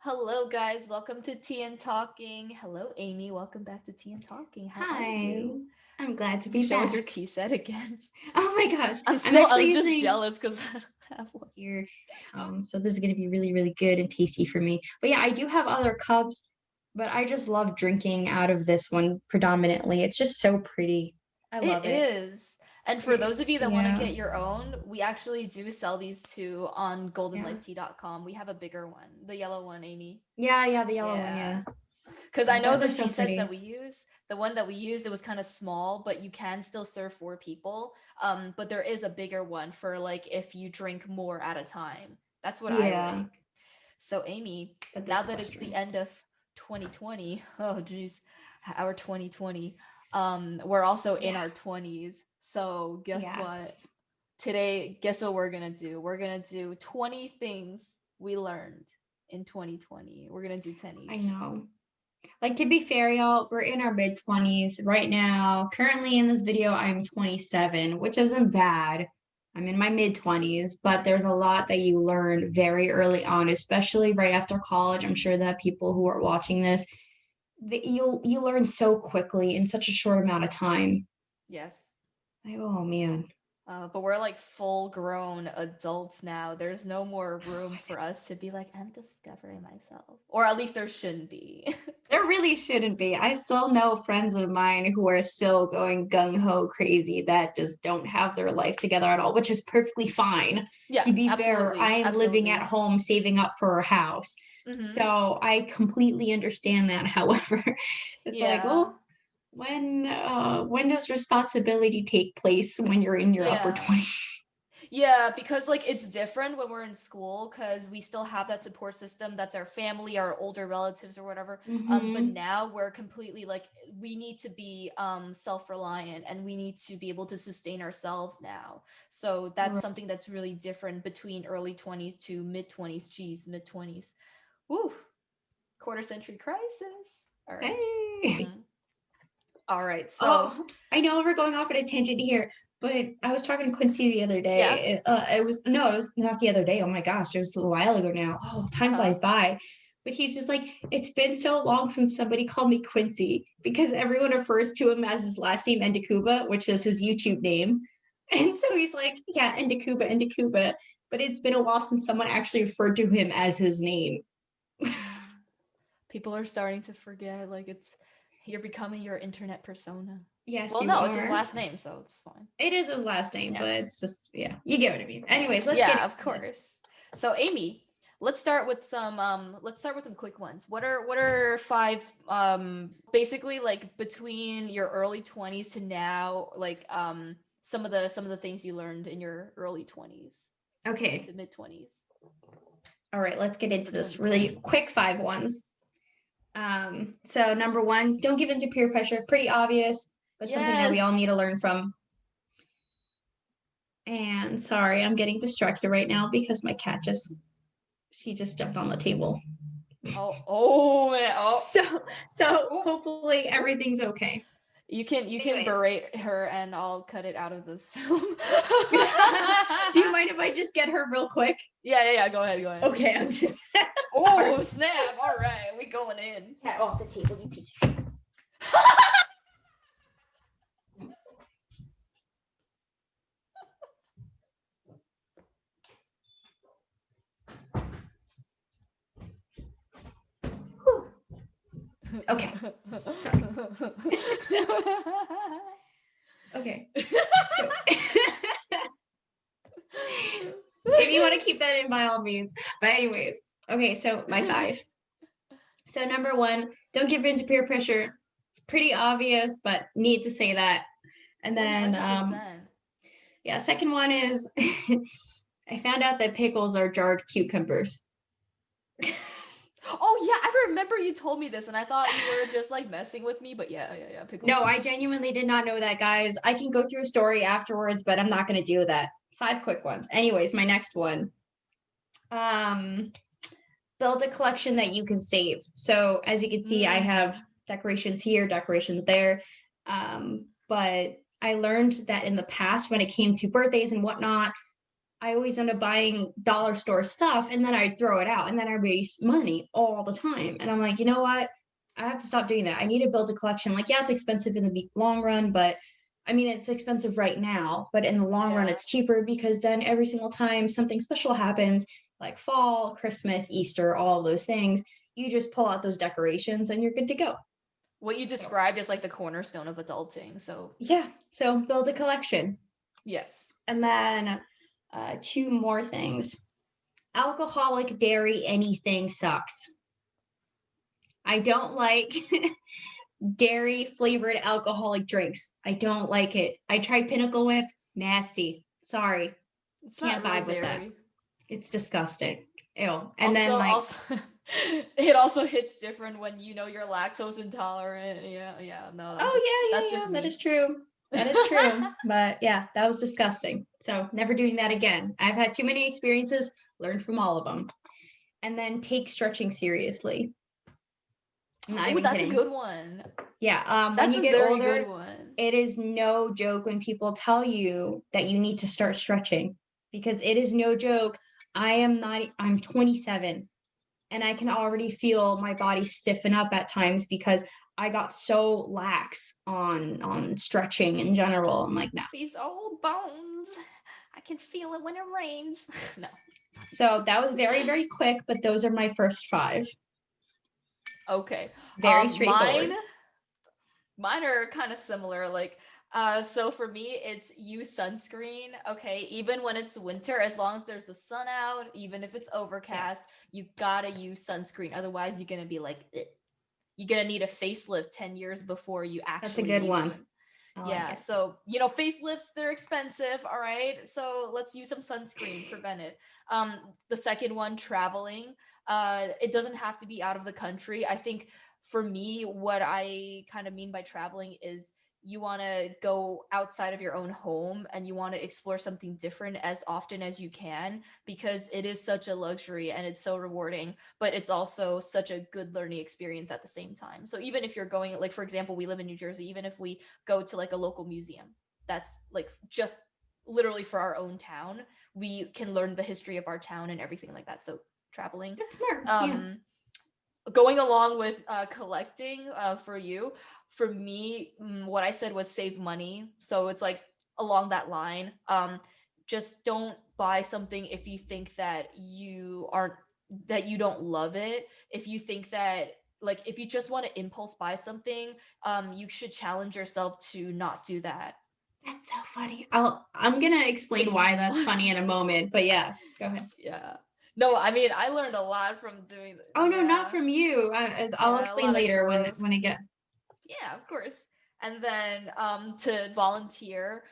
Hello, guys. Welcome to Tea and Talking. Hello, Amy. Welcome back to Tea and Talking. How are Hi, you? I'm glad to Can you be show us your back. tea set again? Oh my gosh, I'm I'm still, actually I'm just using jealous because I don't have one. here. So this is gonna be really, really good and tasty for me. But yeah, I do have other cups, but I just love drinking out of this one predominantly. It's just so pretty. I It love it. is. And for those of you that want to Yeah, get your own, we actually do sell these too on yeah, goldenlightea.com. We have a bigger one, the yellow one, Amy. yeah, the yellow one, Yeah. yeah. Because I Yeah, know they're the so tea sets that pretty. we use, the one that we used, it was kind of small, but you can still serve four people. But there is a bigger one for like if you drink more at a time. That's what I Yeah, like. So Amy, but now this is that it's the Western. end of 2020, oh geez, our 2020, we're also in Yeah. our 20s. So guess what? Yes. Today, guess what we're gonna do? We're gonna do 20 things we learned in 2020. We're gonna do 10 I each. know. Like, to be fair, y'all, we're in our mid 20s right now. Currently in this video, I'm 27, which isn't bad. I'm in my mid 20s, but there's a lot that you learn very early on, especially right after college. I'm sure that people who are watching this, that you learn so quickly in such a short amount of time. Yes. Like, oh man. But we're like full grown adults now. There's no more room I for us to be like, I'm discovering myself. Or at least there shouldn't be. There really shouldn't be. I still know friends of mine who are still going gung ho crazy that just don't have their life together at all, which is perfectly fine. Yeah, To be fair, I absolutely. am living at Absolutely. home saving up for a house. Mm-hmm. So I completely understand that. However, it's like, Yeah. oh, when does responsibility take place when you're in your upper Yeah. 20s? Yeah, because like it's different when we're in school because we still have that support system that's our family, our older relatives or whatever. But Mm-hmm. now we're completely like we need to be self-reliant and we need to be able to sustain ourselves now. So that's Right. something that's really different between early 20s to mid 20s. Geez, mid 20s. Woo, quarter century crisis. All right. Hey. All right. So, Oh, I know we're going off at a tangent here, but I was talking to Quincy the other yeah. day. It was no, it was not the other day. Oh my gosh, it was a while ago now. Oh, time Uh-huh. flies by. But he's just like, it's been so long since somebody called me Quincy because everyone refers to him as his last name Endacuba, which is his YouTube name. And so he's like, yeah, Endacuba, Endacuba. But it's been a while since someone actually referred to him as his name. People are starting to forget like it's you're becoming your internet persona. Yes, Well, you no, it's his are. last name, so it's fine. It is his last name, Yeah. but it's just, yeah, you get what I mean. Anyways, let's get Yeah, of into this. course. So, Amy, let's start with some quick ones. What are five basically like between your early 20s to now like some of the things you learned in your early 20s Okay. to mid 20s All right, let's get into for this really 2020. quick five ones. So number one, don't give in to peer pressure. Pretty obvious, but something that we all need Yes. to learn from. And sorry, I'm getting distracted right now because my cat she just jumped on the table. Oh, man. Oh. So so Oop, hopefully oop. everything's okay. You can Anyways, berate her and I'll cut it out of the film. do you mind if I just get her real quick? Yeah. Go ahead, go ahead. Okay, I'm just sorry. Oh, snap. All right, we going in. Cat off the table, you piece of shit. Okay, sorry. Okay. So if you want to keep that in by all means. But anyways, okay, so my five. So number one, don't give in to peer pressure. It's pretty obvious, but need to say that. And then 100%. yeah, second one is I found out that pickles are jarred cucumbers. Oh yeah, I remember you told me this, and I thought you were just like messing with me. But yeah. Pickles. No, I genuinely did not know that, guys. I can go through a story afterwards, but I'm not going to do that. Five quick ones. Anyways, my next one. Um, build a collection that you can save. So as you can see, I have decorations here, decorations there. But I learned that in the past, when it came to birthdays and whatnot, I always end up buying dollar store stuff and then I throw it out and then I waste money all the time. And I'm like, you know what? I have to stop doing that. I need to build a collection. Like, yeah, it's expensive in the long run, but I mean, it's expensive right now, but in the long run, Yeah. it's cheaper because then every single time something special happens, like fall, Christmas, Easter, all those things, you just pull out those decorations and you're good to go. What you So, described is like the cornerstone of adulting. So, yeah, so build a collection. yes. And then two more things. Alcoholic dairy anything sucks. I don't like dairy flavored alcoholic drinks. I don't like it. I tried Pinnacle Whip, nasty. Sorry, It's not can't real vibe with that. dairy. It's disgusting. Ew. And Also, then like, also it also hits different when you know you're lactose intolerant. Yeah, yeah. No, oh that's yeah, yeah, just yeah, that me. is true. That is true. But yeah, that was disgusting. So never doing that again. I've had too many experiences, learned from all of them. And then take stretching seriously. I'm not Oh, even that's a kidding. good one. Yeah, when That's you a get very good older, one. it is no joke when people tell you that you need to start stretching because it is no joke. I'm 27 and I can already feel my body stiffen up at times because I got so lax on stretching in general. I'm like, no. These old bones. I can feel it when it rains. No. So that was very, very quick, but those are my first five. Okay. Very Mine straightforward. mine are kind of similar. Like, so for me, it's use sunscreen. Okay, even when it's winter, as long as there's the sun out, even if it's Yes, overcast, you gotta use sunscreen. Otherwise, you're gonna be like, "Ugh." You're gonna need a facelift 10 years before you that's a actually good need one. one. I like Yeah, it. so facelifts, they're expensive, all right? So let's use some sunscreen, prevent it. The second one, traveling. It doesn't have to be out of the country. I think for me, what I kind of mean by traveling is you want to go outside of your own home and you want to explore something different as often as you can, because it is such a luxury and it's so rewarding, but it's also such a good learning experience at the same time. So even if you're going, like for example, we live in New Jersey, even if we go to like a local museum that's like just literally for our own town, we can learn the history of our town and everything like that. So traveling. That's smart. Yeah. um Going along with collecting, for you, for me, what I said was save money, so it's like along that line. Just don't buy something if you think that you don't love it. If you think that, like, if you just want to impulse buy something, you should challenge yourself to not do that. That's so funny. I'm gonna explain why that's funny in a moment, but yeah, go ahead. Yeah. No, I mean, I learned a lot from doing Oh no, not yeah. from you. I'll Yeah, a explain lot of later growth. when I get. Yeah, of course. And then to volunteer,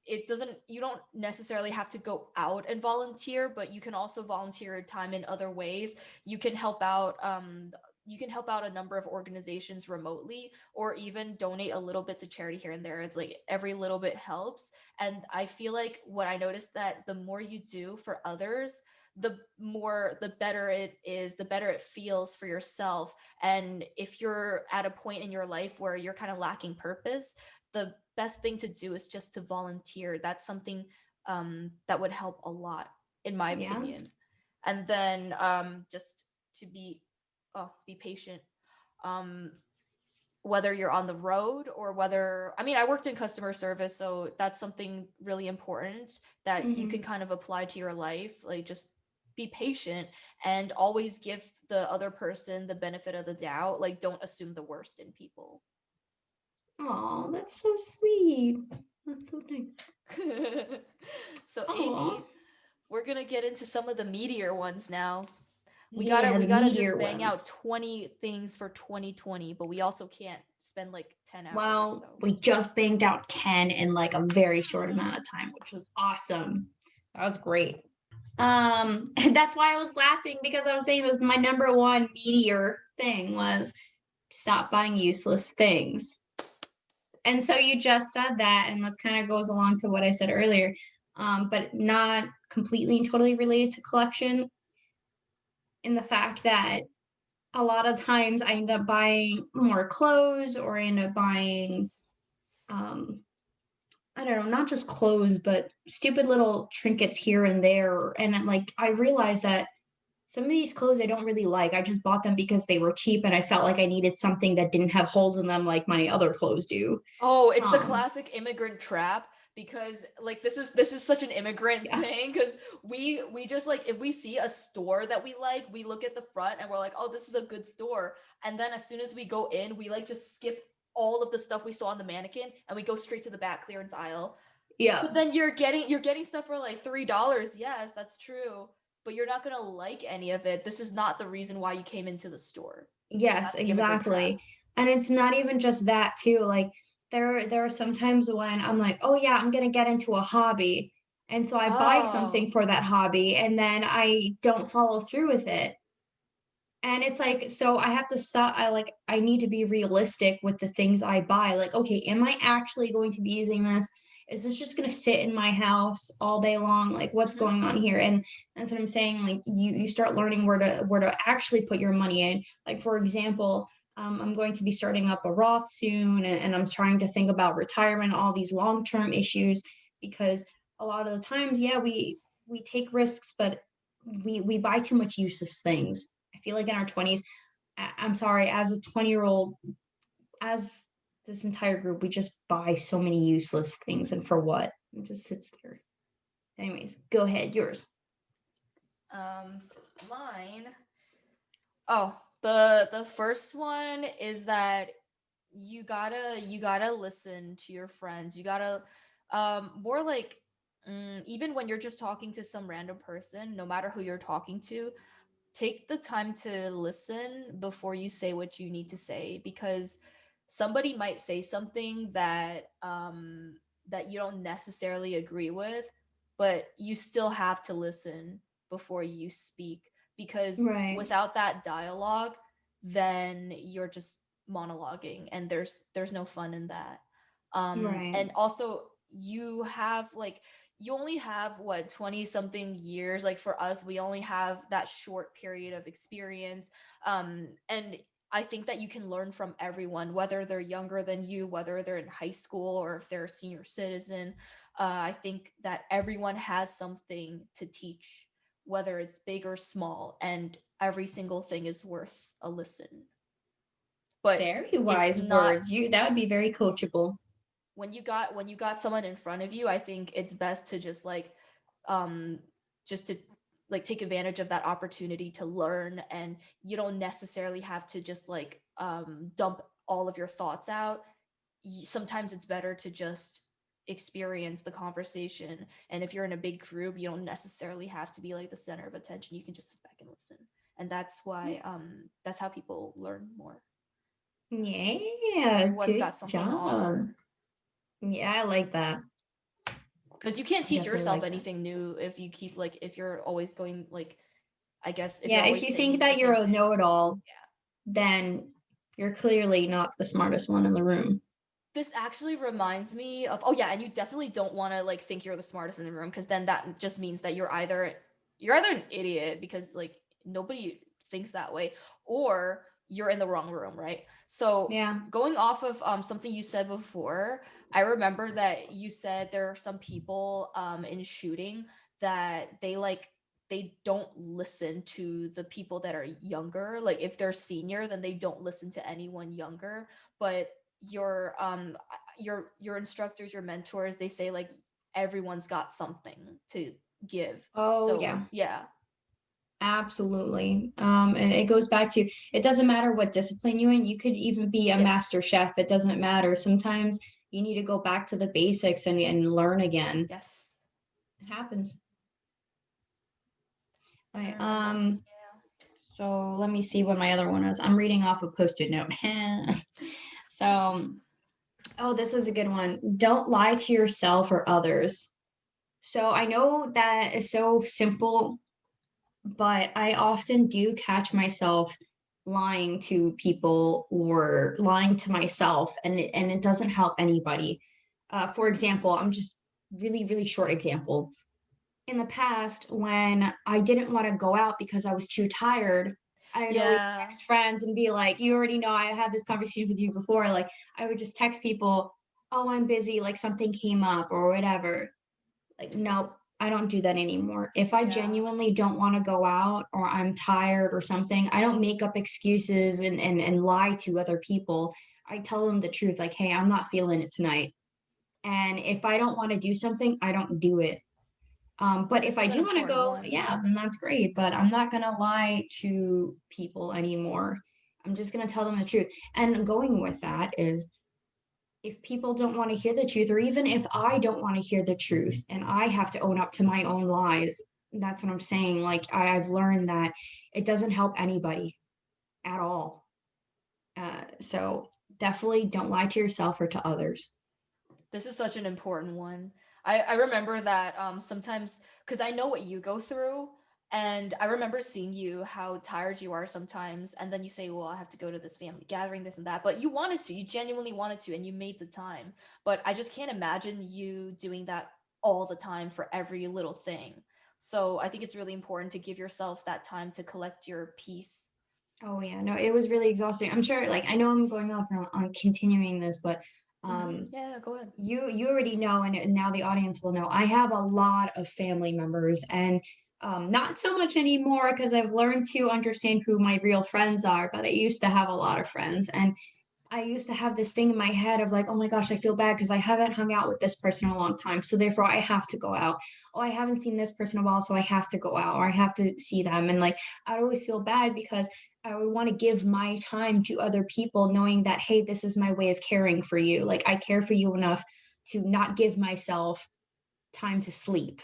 it doesn't you don't necessarily have to go out and volunteer, but you can also volunteer your time in other ways. You can help out a number of organizations remotely, or even donate a little bit to charity here and there. It's like every little bit helps. And I feel like what I noticed, that the more you do for others, the better it is, the better it feels for yourself. And if you're at a point in your life where you're kind of lacking purpose, the best thing to do is just to volunteer. That's something that would help a lot, in my Yeah. opinion. And then just to be patient. Um, Whether you're on the road, or whether, I mean, I worked in customer service, so that's something really important that you can Hmm. kind of apply to your life. Like, just be patient and always give the other person the benefit of the doubt. Like, don't assume the worst in people. Oh, that's so sweet. That's so nice. So Oh, Amy, we're gonna get into some of the meatier ones now. we gotta yeah, we the gotta just meteor bang out ones. 20 things for 2020, but we also can't spend like 10 hours. Well, So we just banged out 10 in like a very short amount of time, which was awesome. That was great. And that's why I was laughing because I was saying this my number one meteor thing was stop buying useless things. And so you just said that, and that kind of goes along to what I said earlier, but not completely and totally related to collection in the fact that a lot of times I end up buying more clothes or I end up buying um, I don't know, not just clothes, but stupid little trinkets here and there. And then, like, I realized that some of these clothes I don't really like. I just bought them because they were cheap and I felt like I needed something that didn't have holes in them like my other clothes do. Oh, it's the Um, classic immigrant trap because like this is such an immigrant yeah. thing because we just like if we see a store that we like, we look at the front and we're like, oh, this is a good store. And then as soon as we go in, we like just skip all of the stuff we saw on the mannequin and we go straight to the back clearance aisle. Yeah. But then you're getting stuff for like $3. Yes, that's true. But you're not gonna like any of it. This is not the reason why you came into the store. Yes, That's the immigrant trap. exactly. And it's not even just that too. Like there are some times when I'm like, "Oh yeah, I'm gonna get into a hobby." And so I buy something Oh. for that hobby and then I don't follow through with it. And it's like, so I have to stop. I need to be realistic with the things I buy. Like, okay, am I actually going to be using this? Is this just going to sit in my house all day long? Like, what's Hmm. going on here? And that's what I'm saying. Like, you start learning where to actually put your money in. Like, for example, I'm going to be starting up a Roth soon, and I'm trying to think about retirement, all these long-term issues, because a lot of the times, yeah, we take risks, but we buy too much useless things. I feel like in our 20s, I'm sorry, as a 20-year-old, as this entire group, we just buy so many useless things. And for what? It just sits there. Anyways, go ahead, yours. Um, Mine. Oh, the first one is that you gotta listen to your friends. You gotta more like even when you're just talking to some random person, no matter who you're talking to, take the time to listen before you say what you need to say because somebody might say something that you don't necessarily agree with, but you still have to listen before you speak because Right, without that dialogue, then you're just monologuing and there's no fun in that. right, And also you only have what 20 something years. Like for us, we only have that short period of experience. And I think that you can learn from everyone, whether they're younger than you, whether they're in high school or if they're a senior citizen. I think that everyone has something to teach, whether it's big or small, and every single thing is worth a listen. But very it's wise not words. You That would be very coachable. when you got someone in front of you. I think it's best to um just to take advantage of that opportunity to learn, and you don't necessarily have to just dump all of your thoughts out. Sometimes it's better to just experience the conversation, and if you're in a big group, you don't necessarily have to be like the center of attention. You can just sit back and listen, and that's how people learn more. Yeah, Everyone's good got something to job. offer. Yeah, I like that. Because you can't I teach definitely yourself like that. anything new if you keep if you're always going I guess if you're Yeah, if always you think saying the that you're same a thing. know-it-all, Yeah. then you're clearly not the smartest one in the room. This actually reminds me of, oh yeah, and you definitely don't want to think you're the smartest in the room because then that just means that you're either an idiot because nobody thinks that way, or you're in the wrong room, right? So Yeah. going off of something you said before, I remember that you said there are some people in shooting that they don't listen to the people that are younger. Like if they're senior, then they don't listen to anyone younger. But your instructors, your mentors, they say everyone's got something to give. Oh, So yeah. yeah. Absolutely. And it goes back to, it doesn't matter what discipline you're in. You could even be a Yes. master chef. It doesn't matter. Sometimes you need to go back to the basics and learn again. Yes. It happens. I Okay, remember. Yeah. so let me see what my other one is. I'm reading off a post-it note. So, oh, this is a good one. Don't lie to yourself or others. So I know that is so simple, but I often do catch myself lying to people or lying to myself, and it doesn't help anybody. For example, I'm just really short example. In the past, when I didn't want to go out because I was too tired, I would always Yeah. text friends and be like, "You already know I had this conversation with you before." Like I would just text people, oh, I'm busy, like something came up or whatever. Like, nope, I don't do that anymore. If I Yeah. genuinely don't want to go out or I'm tired or something, I don't make up excuses and lie to other people. I tell them the truth, like, hey, I'm not feeling it tonight. And if I don't want to do something, I don't do it. But This if I is an do want to important go, one. yeah, then that's great. But I'm not gonna lie to people anymore. I'm just gonna tell them the truth. And going with that is if people don't want to hear the truth, or even if I don't want to hear the truth and I have to own up to my own lies, that's what I'm saying. Like I've learned that it doesn't help anybody at all. So definitely don't lie to yourself or to others. This is such an important one. I remember that sometimes because I know what you go through, and I remember seeing you how tired you are sometimes, and then you say, "Well, I have to go to this family gathering, this and that," but you wanted to, you genuinely wanted to, and you made the time. But I just can't imagine you doing that all the time for every little thing. So I think it's really important to give yourself that time to collect your peace. Oh yeah, no, it was really exhausting. I'm sure, like I know I'm going off on continuing this, but Yeah, go ahead. you already know, and now the audience will know. I have a lot of family members, and not so much anymore because I've learned to understand who my real friends are. But I used to have a lot of friends, and I used to have this thing in my head of like, oh my gosh, I feel bad because I haven't hung out with this person in a long time. So therefore I have to go out. Oh, I haven't seen this person in a while, so I have to go out or I have to see them. And like I'd always feel bad because I would want to give my time to other people, knowing that, hey, this is my way of caring for you. Like I care for you enough to not give myself time to sleep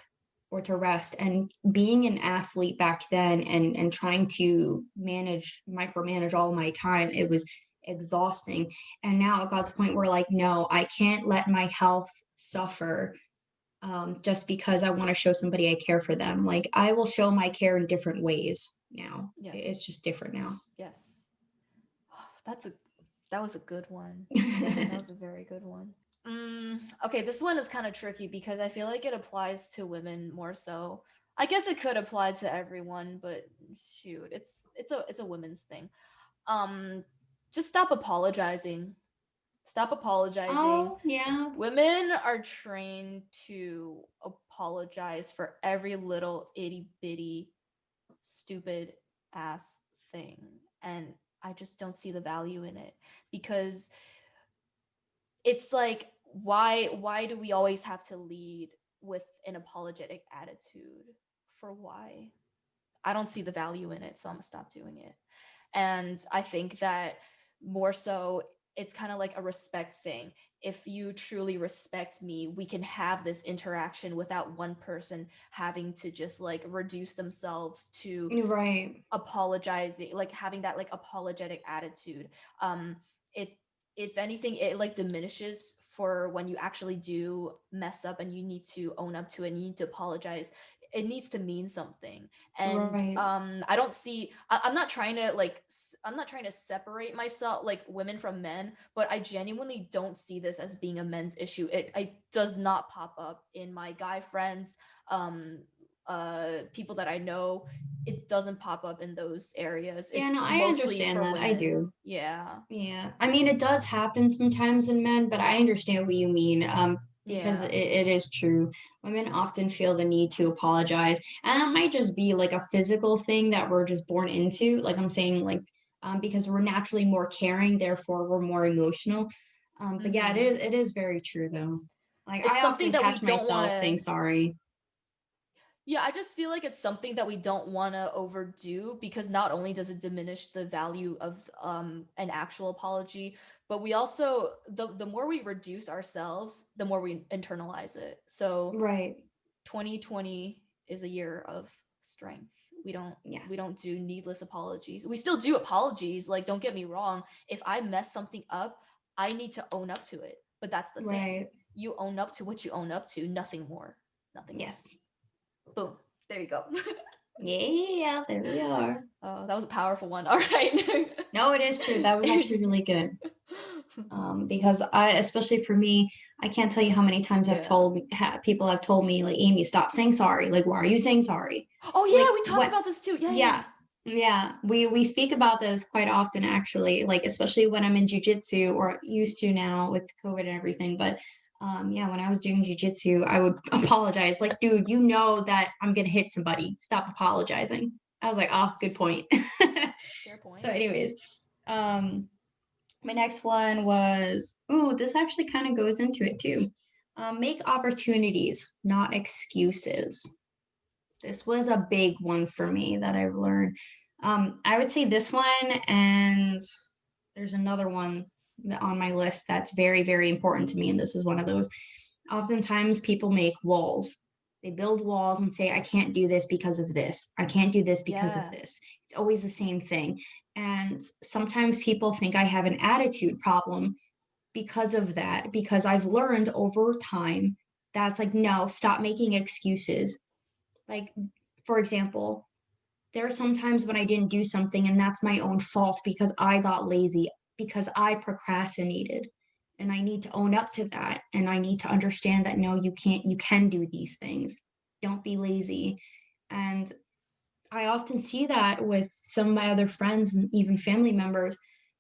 or to rest. And being an athlete back then and trying to micromanage all my time, it was exhausting. And now it got to the point where like, no, I can't let my health suffer just because I want to show somebody I care for them. Like I will show my care in different ways now. Yes. It's just different now. Yes. That's a that was a good one. That was a very good one. Okay, this one is kind of tricky because I feel like it applies to women more so. I guess it could apply to everyone, but shoot, it's a women's thing. Um, just stop apologizing. Stop apologizing. Oh, yeah. Women are trained to apologize for every little itty bitty stupid ass thing, and I just don't see the value in it because it's like why do we always have to lead with an apologetic attitude? For why? I don't see the value in it, so I'm gonna stop doing it. And I think that more so it's kind of like a respect thing. If you truly respect me, we can have this interaction without one person having to just like reduce themselves to You're right. apologizing, like having that like apologetic attitude. It if anything, it like diminishes for when you actually do mess up and you need to own up to it and you need to apologize. It needs to mean something. And Right. I don't see I'm not trying to like I'm not trying to separate myself like women from men, but I genuinely don't see this as being a men's issue. It does not pop up in my guy friends, um people that I know. It doesn't pop up in those areas. Yeah, It's no, I mostly understand for that. I women. do. Yeah. Yeah. I mean, it does happen sometimes in men, but I understand what you mean. Because Yeah. it is true. Women often feel the need to apologize. And that might just be like a physical thing that we're just born into. Like I'm saying, like, because we're naturally more caring, therefore we're more emotional. But yeah, Mm-hmm. it is very true though. Like It's I something often that we catch don't want myself saying to. sorry. Yeah, I just feel like it's something that we don't want to overdo because not only does it diminish the value of an actual apology, but we also the more we reduce ourselves, the more we internalize it. So Right. 2020 is a year of strength. We Yes. don't do needless apologies. We still do apologies, like don't get me wrong. If I mess something up, I need to own up to it. But that's the thing. Right. You own up to what you own up to, nothing more. Nothing more. Yes. Boom. There you go. Yeah, there we are. Oh, that was a powerful one. All right. No, it is true. That was actually really good. Because I, especially for me, I can't tell you how many times Yeah. people have told me like, Amy, stop saying sorry. Like, why are you saying sorry? Oh Like yeah, we talked what? about this too. Yeah, yeah, Yeah, yeah. Yeah, we speak about this quite often actually, like especially when I'm in jujitsu or used to now with COVID and everything. But yeah, when I was doing jujitsu, I would apologize. Like, dude, you know that I'm gonna hit somebody. Stop apologizing. I was like, oh, good point. Fair So, point. anyways, um, my next one was, ooh, this actually kind of goes into it too. Make opportunities, not excuses. This was a big one for me that I've learned. I would say this one, and there's another one on my list that's very, very important to me. And this is one of those. Oftentimes, people make walls. They build walls and say, I can't do this because of this. I can't do this because of Yeah. this. It's always the same thing. And sometimes people think I have an attitude problem because of that, because I've learned over time that's like, no, stop making excuses. Like, for example, there are some times when I didn't do something and that's my own fault because I got lazy, because I procrastinated. And I need to own up to that. And I need to understand that no, you can't, you can do these things. Don't be lazy. And I often see that with some of my other friends and even family members.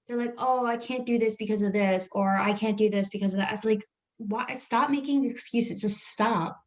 They're like, oh, I can't do this because of this, or I can't do this because of that. It's like, why? Stop making excuses. Just stop.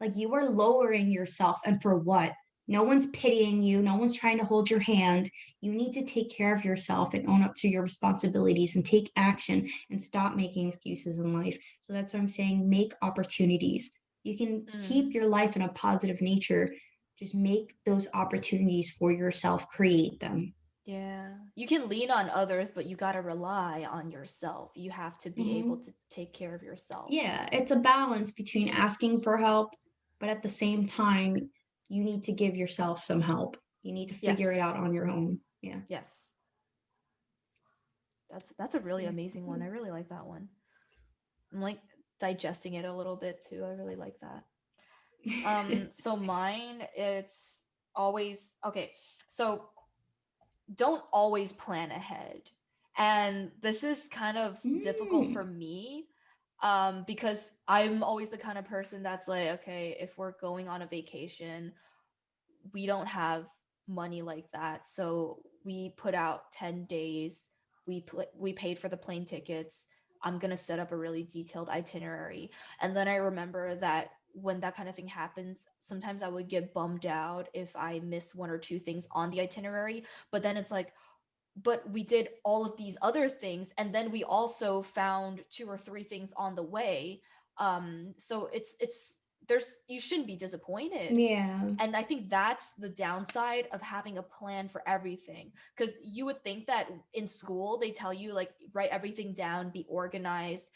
Like you are lowering yourself, and for what? No one's pitying you, no one's trying to hold your hand. You need to take care of yourself and own up to your responsibilities and take action and stop making excuses in life. So that's what I'm saying, make opportunities. You can keep Mm. your life in a positive nature. Just make those opportunities for yourself, create them. Yeah. You can lean on others, but you got to rely on yourself. You have to be able Mhm. to take care of yourself. Yeah, it's a balance between asking for help, but at the same time, you need to give yourself some help. You need to figure it Yes. out on your own. Yeah. Yes. That's a really Yeah. amazing one. I really like that one. I'm like digesting it a little bit too. I really like that. So mine, it's always okay. So don't always plan ahead. And this is kind of difficult for Mm. me because I'm always the kind of person that's like, okay, if we're going on a vacation, we don't have money like that. So we put out 10 days. We paid for the plane tickets. I'm going to set up a really detailed itinerary. And then I remember that when that kind of thing happens, sometimes I would get bummed out if I miss one or two things on the itinerary, but then it's like, but we did all of these other things and then we also found two or three things on the way. So it's there's you shouldn't be disappointed. Yeah. And I think that's the downside of having a plan for everything, because you would think that in school they tell you like write everything down, be organized.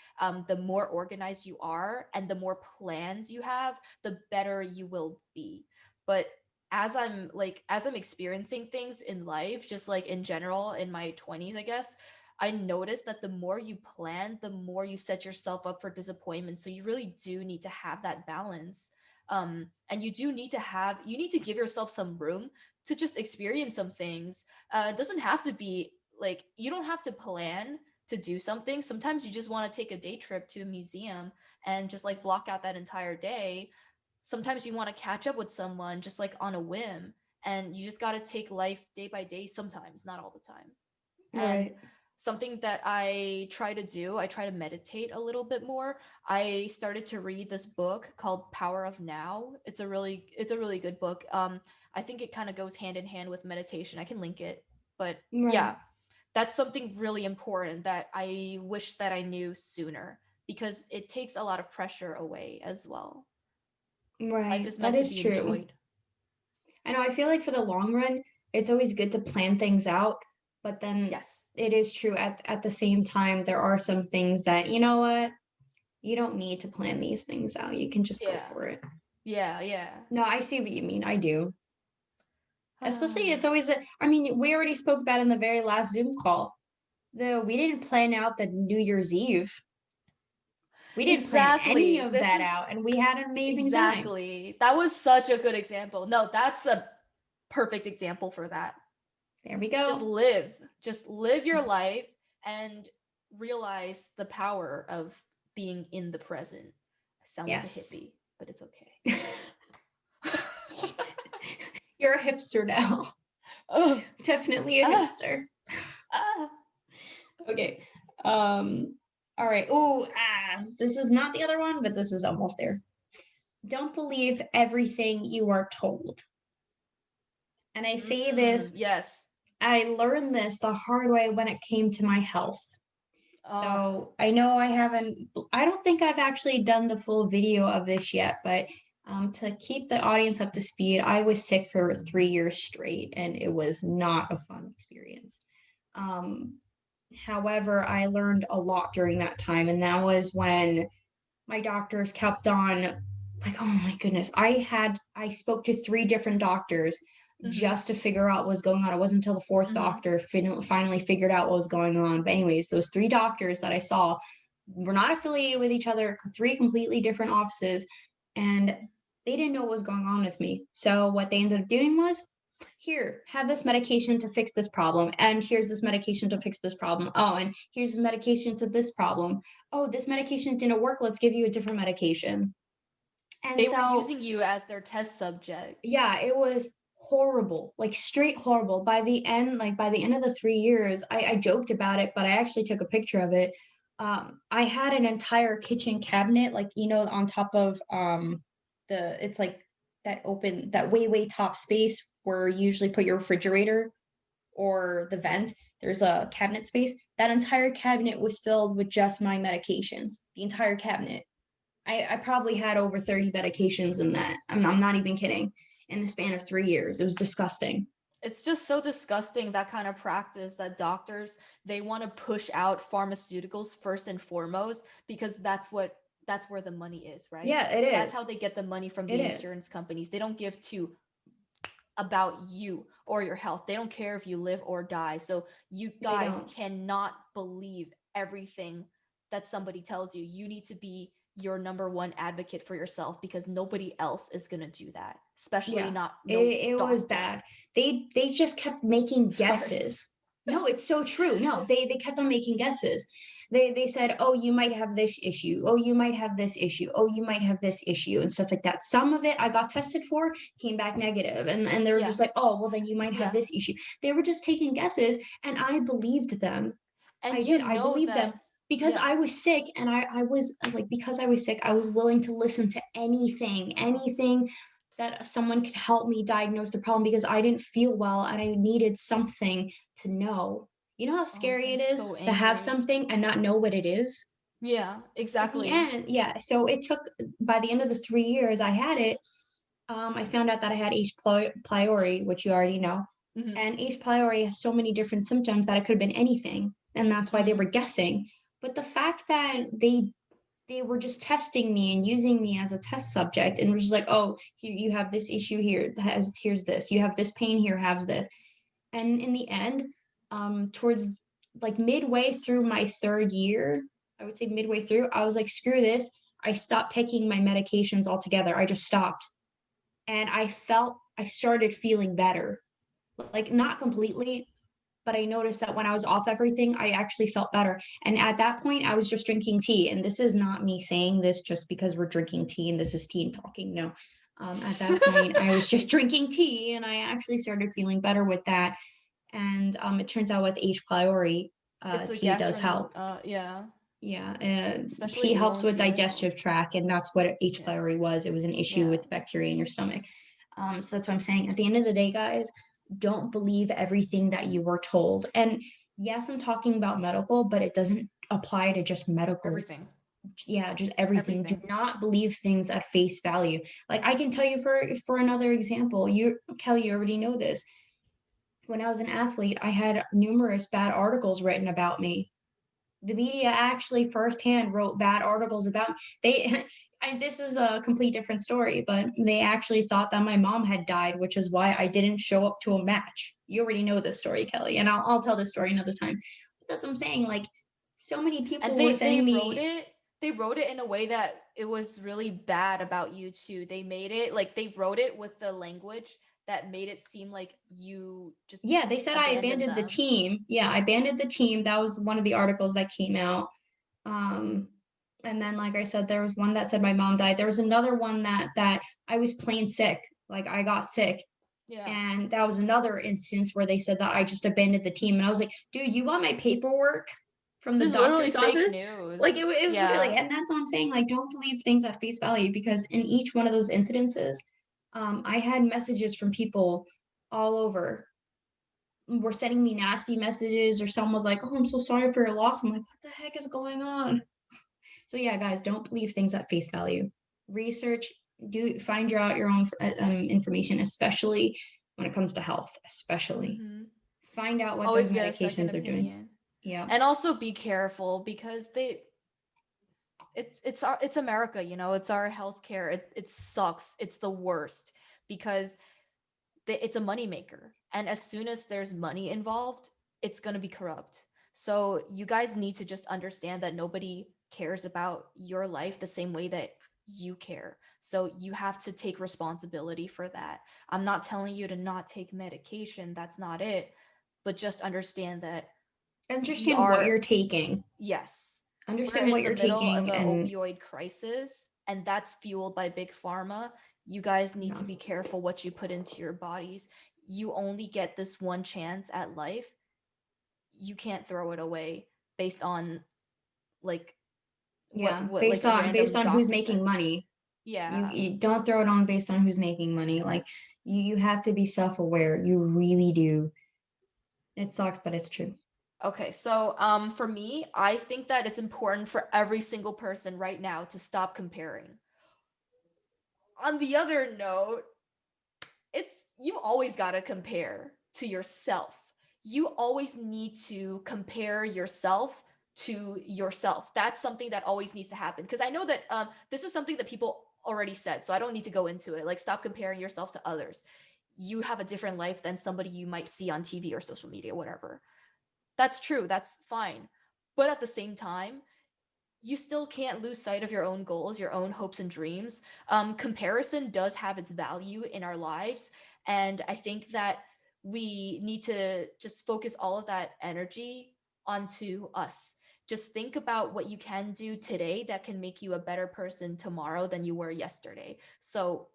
The more organized you are and the more plans you have, the better you will be. But as I'm experiencing things in life, just like in general in my 20s, I guess, I noticed that the more you plan, the more you set yourself up for disappointment. So you really do need to have that balance. And you need to give yourself some room to just experience some things. It doesn't have to be like, you don't have to plan to do something. Sometimes you just want to take a day trip to a museum and just like block out that entire day. Sometimes you want to catch up with someone just like on a whim, and you just got to take life day by day, sometimes, not all the time. And Right. something that I try to meditate a little bit more. I started to read this book called Power of Now. It's a really good book. I think it kind of goes hand in hand with meditation. I can link it. But Right. yeah, that's something really important that I wish that I knew sooner, because it takes a lot of pressure away as well. Life Right. is That meant to is be true. enjoyed. I know I feel like for the long run, it's always good to plan things out, but then Yes. it is true at the same time there are some things that, you know what? You don't need to plan these things out. You can just go Yeah. for it. Yeah, yeah. No, I see what you mean. I do. Especially it's always that I mean, we already spoke about in the very last Zoom call. Though we didn't plan out the New Year's Eve. We didn't plan any Exactly. of This that is out and we had an amazing time. exactly. That was such a good example. No, that's a perfect example for that. There we Just go. live. Just live your life and realize the power of being in the present. I sound like a Yes. hippie, but it's okay. You're a hipster now. Oh, Definitely a ah, hipster. ah. Okay. All right. Oh, this is not the other one, but this is almost there. Don't believe everything you are told. And I say this, Yes. I learned this the hard way when it came to my health. Oh, So I know I don't think I've actually done the full video of this yet, but to keep the audience up to speed, I was sick for 3 years straight, and it was not a fun experience. Um, However, I learned a lot during that time, and that was when my doctors kept on, like, oh my goodness, I spoke to 3 different doctors mm-hmm, just to figure out what was going on. It wasn't until the fourth mm-hmm. doctor finally figured out what was going on. But anyways, those 3 doctors that I saw were not affiliated with each other, 3 completely different offices, and they didn't know what was going on with me. So what they ended up doing was, here, have this medication to fix this problem, and here's this medication to fix this problem. Oh, and here's this medication to this problem. Oh, this medication didn't work, let's give you a different medication. And They were so, using you as their test subjects. yeah, it was horrible, like straight horrible. By the end of the 3 years, I joked about it, but I actually took a picture of it. I had an entire kitchen cabinet, like, on top of it's like that way top space where you usually put your refrigerator or the vent. There's a cabinet space. That entire cabinet was filled with just my medications. The entire cabinet. I probably had over 30 medications in that. I'm not even kidding. In the span of 3 years, it was disgusting. It's just so disgusting, that kind of practice, that doctors, they want to push out pharmaceuticals first and foremost because that's where the money is, right? Yeah, it That's how is. they get the money from It the is. insurance companies. They don't give to about you or your health. They don't care if you live or die. So you They guys don't. cannot believe everything that somebody tells you. You need to be your number one advocate for yourself because nobody else is going to do that, especially Yeah, not it, no it was doctor. bad. They just kept making Sorry. guesses. No, it's so true. No, they kept on making guesses. They said, "Oh, you might have this issue. Oh, you might have this issue. Oh, you might have this issue," and stuff like that. Some of it I got tested for came back negative, and they were Yeah. just like, "Oh, well then you might have Yeah. this issue." They were just taking guesses, and I believed them. And I you did. I know believed them that, because yeah. I was sick, and I was like, because I was sick, I was willing to listen to anything that someone could help me diagnose the problem because I didn't feel well and I needed something to know. You know how Oh, scary I'm it is so to have angry. something and not know what it is? Yeah, At the exactly. end, yeah. So it took, by the end of the 3 years I had it, I found out that I had H. pylori, which you already know. Hmm. And H. pylori has so many different symptoms that it could have been anything. And that's why they Hmm. were guessing. But the fact that they were just testing me and using me as a test subject and was just like, oh, you have this issue here, here's this, you have this pain here, have this. And in the end, towards like midway through my 3rd year, I would say midway through, I was like, screw this. I stopped taking my medications altogether. I just stopped. And I started feeling better. Like, not completely, but I noticed that when I was off everything, I actually felt better. And at that point, I was just drinking tea. And this is not me saying this just because we're drinking tea and this is teen talking. No. At that point, I was just drinking tea and I actually started feeling better with that. And it turns out with H. pylori, It's a tea does gastron help. yeah, Yeah, especially tea helps Crohn's, with you know. digestive tract, and that's what H. Yeah. pylori was. It was an issue Yeah. with bacteria in your stomach. So that's what I'm saying. At the end of the day, guys, don't believe everything that you were told. And yes, I'm talking about medical, but it doesn't apply to just medical. Everything. Yeah, just everything. Do Everything. not believe things at face value. Like, I can tell you for another example, Kelly, you already know this. When I was an athlete, I had numerous bad articles written about me. The media actually firsthand wrote bad articles about they and this is a complete different story, but they actually thought that my mom had died, which is why I didn't show up to a match. You already know this story, Kelly, and I'll tell this story another time. But that's what I'm saying. Like, so many And people were sending me. they wrote it in a way that it was really bad about you too. They made it like they wrote it with the language that made it seem like you just Yeah, they said I abandoned abandoned the them. team. Yeah, I abandoned the team. That was one of the articles that came out. Um, and then, like I said, there was one that said my mom died. There was another one that I was plain sick. Like, I got sick. Yeah. And that was another instance where they said that I just abandoned the team. And I was like, dude, you want my paperwork from This the is literally doctor's fake office? Like news. it was literally, Yeah. and that's what I'm saying. Like, don't believe things at face value, because in each one of those incidences, I had messages from people all over were sending me nasty messages, or someone was like, "Oh, I'm so sorry for your loss." I'm like, "What the heck is going on?" So yeah, guys, don't believe things at face value. Research, do find out your own information, especially when it comes to health. Especially Mm-hmm. find out what those Always get a second medications are doing. opinion. Yeah, And also be careful because it's America, you know, it's our healthcare. It sucks. It's the worst because it's a moneymaker. And as soon as there's money involved, it's going to be corrupt. So you guys need to just understand that nobody cares about your life the same way that you care. So you have to take responsibility for that. I'm not telling you to not take medication. That's not it. But just understand that we understand what are, you're taking. yes, we're Understand what in the you're middle of taking, an and opioid crisis, and that's fueled by big pharma. You guys need yeah, to be careful what you put into your bodies. You only get this one chance at life. You can't throw it away based on like yeah, what like based a on random who's doctor making says. money. Yeah. You don't throw it on based on who's making money. Like you have to be self-aware. You really do. It sucks, but it's true. Okay, so for me, I think that it's important for every single person right now to stop comparing. On the other note, it's you always got to compare to yourself. You always need to compare yourself to yourself. That's something that always needs to happen, because I know that this is something that people already said, so I don't need to go into it. Like, stop comparing yourself to others. You have a different life than somebody you might see on TV or social media, whatever. That's true, that's fine. But at the same time, you still can't lose sight of your own goals, your own hopes and dreams. Comparison does have its value in our lives. And I think that we need to just focus all of that energy onto us. Just think about what you can do today that can make you a better person tomorrow than you were yesterday. So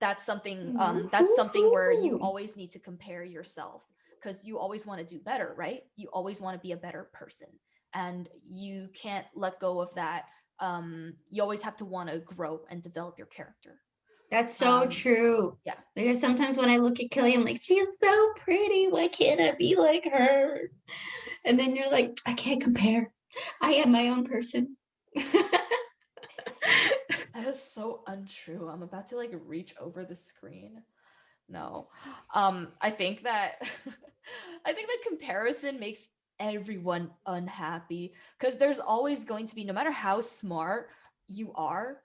that's something where you Woo-hoo. always need to compare yourself, because you always want to do better, right? You always want to be a better person, and you can't let go of that. You always have to want to grow and develop your character. That's so um true. yeah. Because sometimes when I look at Kelly, I'm like, she's so pretty. Why can't I be like her? And then you're like, I can't compare. I am my own person. That is so untrue. I'm about to like reach over the screen. No. I think that I think that comparison makes everyone unhappy, because there's always going to be, no matter how smart you are,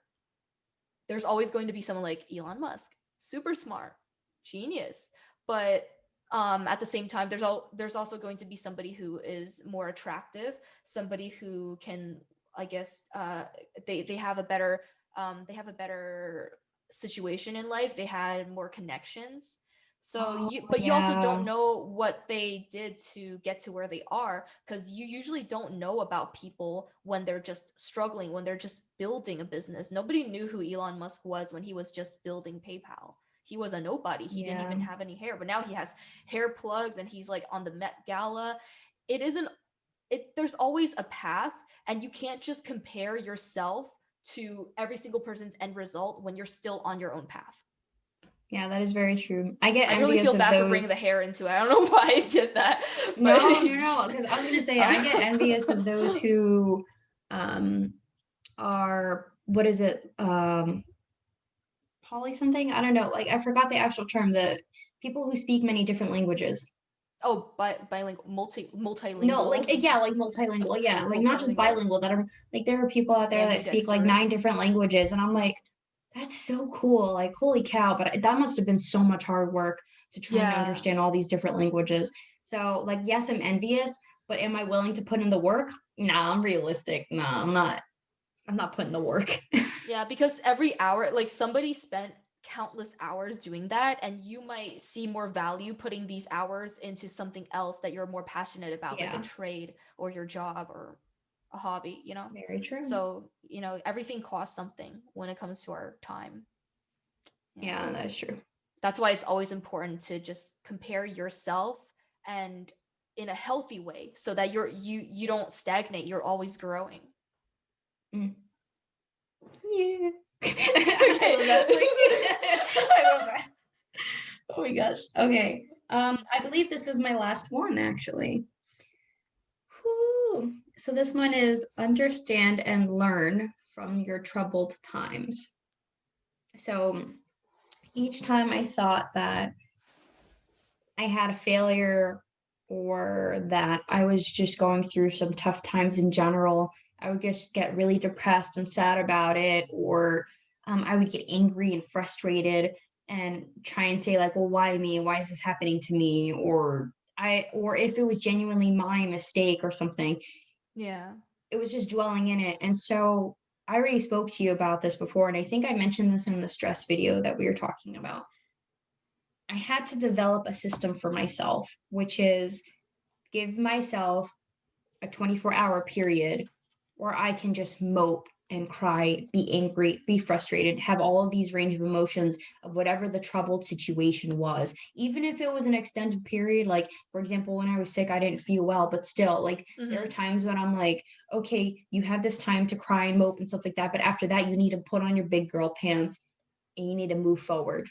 there's always going to be someone like Elon Musk, super smart, genius, but at the same time there's also going to be somebody who is more attractive, somebody who can, I guess, they have a better they have a better situation in life, they had more connections. So Oh, you also don't yeah. know what they did to get to where they are, because you usually don't know about people when they're just struggling, when they're just building a business. Nobody knew who Elon Musk was when he was just building PayPal. He was a nobody. He didn't Yeah. even have any hair, but now he has hair plugs and he's like on the Met Gala. It isn't it There's always a path, and you can't just compare yourself to every single person's end result when you're still on your own path. Yeah, that is very true. I get I really envious feel of bad for bringing those. the hair into it. I don't know why I did that, but No, no, no. Because I was gonna say I get envious of those who um are, what is it? Poly something? I don't know. Like I forgot the actual term. The people who speak many different languages. oh, bilingual, No, like multilingual, yeah, like multilingual. Yeah, like not just multilingual, bilingual. That are like there are people out there that speak like nine ambidextrous. different languages, and I'm like, that's so cool. Like holy cow! But that must have been so much hard work to trying to Yeah, understand all these different languages. So like, yes, I'm envious, but am I willing to put in the work? Nah, I'm realistic. Nah, I'm not. I'm not putting the work. yeah, because every hour, like somebody spent countless hours doing that, and you might see more value putting these hours into something else that you're more passionate about, like a Yeah, trade or your job or a hobby, you know? very true. So, everything costs something when it comes to our time. Yeah. Yeah, that's true. That's why it's always important to just compare yourself, and in a healthy way, so that you don't stagnate, you're always growing. Mm. Yeah. I Okay. love that. I love that. Oh my gosh. Okay. I believe this is my last one actually. Whew. So this one is understand and learn from your troubled times. So each time I thought that I had a failure or that I was just going through some tough times in general, I would just get really depressed and sad about it, or I would get angry and frustrated and try and say like, well, why me? Why is this happening to me? Or if it was genuinely my mistake or something, Yeah. it was just dwelling in it. And so I already spoke to you about this before, and I think I mentioned this in the stress video that we were talking about. I had to develop a system for myself, which is give myself a 24-hour period where I can just mope and cry, be angry, be frustrated, have all of these range of emotions of whatever the troubled situation was. Even if it was an extended period, like for example, when I was sick, I didn't feel well, but still, like there are times when I'm like, okay, you have this time to cry and mope and stuff like that, but after that, you need to put on your big girl pants and you need to move forward.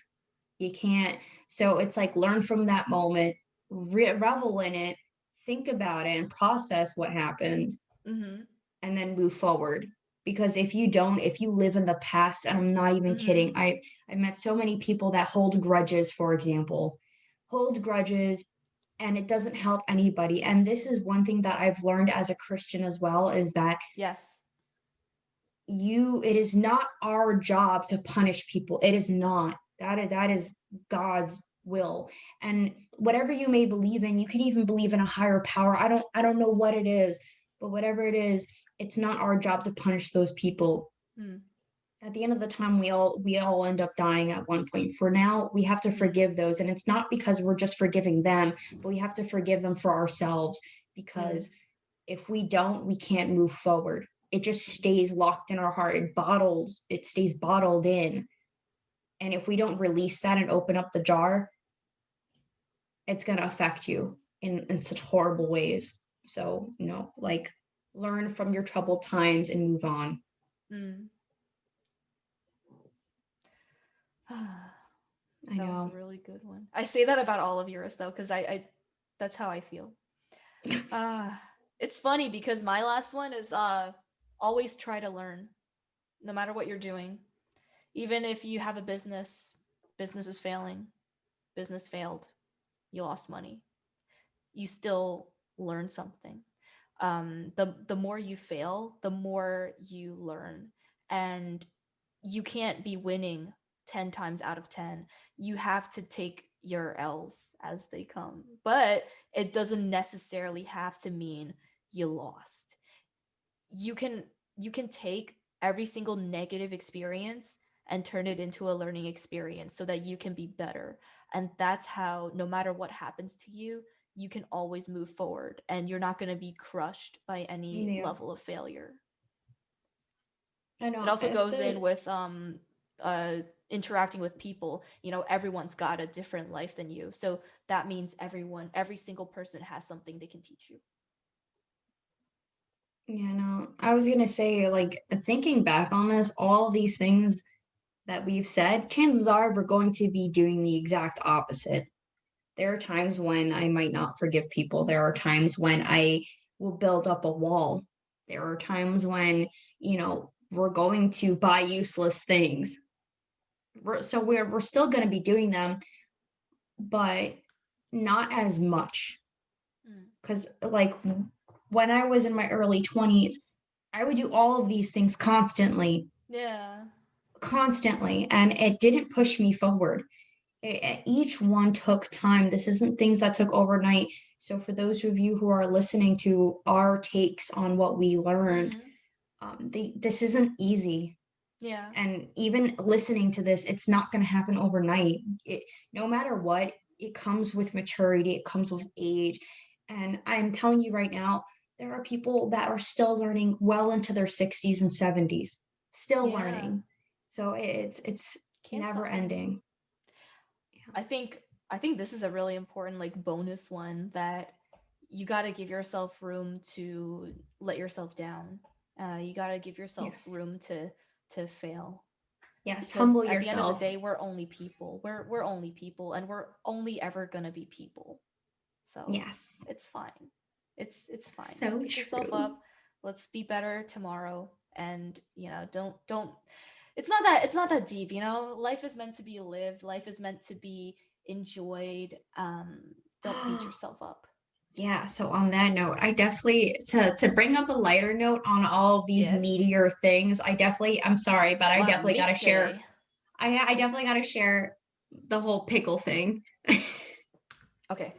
You can't. So it's like learn from that moment, revel in it, think about it, and process what happened, Mm-hmm. and then move forward. Because if you don't, if you live in the past, and I'm not even Mm-hmm. kidding, I met so many people that hold grudges, for example, hold grudges, and it doesn't help anybody. And this is one thing that I've learned as a Christian as well, is that Yes. it is not our job to punish people. It is not. That is God's will. And whatever you may believe in, you can even believe in a higher power. I don't know what it is, but whatever it is, it's not our job to punish those people. Mm. At the end of the time, we all end up dying at one point. For now, we have to Mm-hmm. forgive those, and it's not because we're just forgiving them, but we have to forgive them for ourselves, because if we don't, we can't move forward. It just stays locked in our heart. It stays bottled in. And if we don't release that and open up the jar, it's going to affect you in such horrible ways. So, like learn from your troubled times and move on. Mm. I That was a know. really good one. I say that about all of yours though, because I that's how I feel. Uh it's funny because my last one is always try to learn, no matter what you're doing. Even if you have a business is failing, business failed, you lost money, you still learn something. The more you fail, the more you learn, and you can't be winning 10 times out of 10. You have to take your L's as they come, but it doesn't necessarily have to mean you lost. You can take every single negative experience and turn it into a learning experience so that you can be better. And that's how, no matter what happens to you, you can always move forward and you're not going to be crushed by any Yeah, level of failure. I It know. also goes in with uh interacting with people. Everyone's got a different life than you, so that means every single person has something they can teach you. Yeah, no. I was gonna say, like, thinking back on this, all these things that we've said, chances are we're going to be doing the exact opposite. There are times when I might not forgive people. There are times when I will build up a wall. There are times when, we're going to buy useless things. So we're still going to be doing them, but not as much. Mm. Because, like, when I was in my early 20s, I would do all of these things constantly, Yeah. constantly, and it didn't push me forward. Each one took time. This isn't things that took overnight. So, for those of you who are listening to our takes on what we learned, Mm-hmm. this isn't easy. Yeah. And even listening to this, it's not going to happen overnight. No matter what, it comes with maturity, it comes with age. And I'm telling you right now, there are people that are still learning well into their 60s and 70s, still Yeah. learning. So it's Can't never stop learning. ending. I think this is a really important like bonus one, that you got to give yourself room to let yourself down. You got to give yourself Yes. room to fail, Yes, because humble at the end of the yourself. day, we're only people. We're only people, and we're only ever gonna be people. So Yes. it's fine. It's fine. So Pick yourself true. up. Let's be better tomorrow. And don't. It's not that deep. Life is meant to be lived. Life is meant to be enjoyed. Don't beat yourself up. Yeah, so on that note, I definitely to bring up a lighter note on all of these Yes. meatier things, I'm sorry, but I What a definitely gotta meat share. day. I definitely gotta share the whole pickle thing. Okay.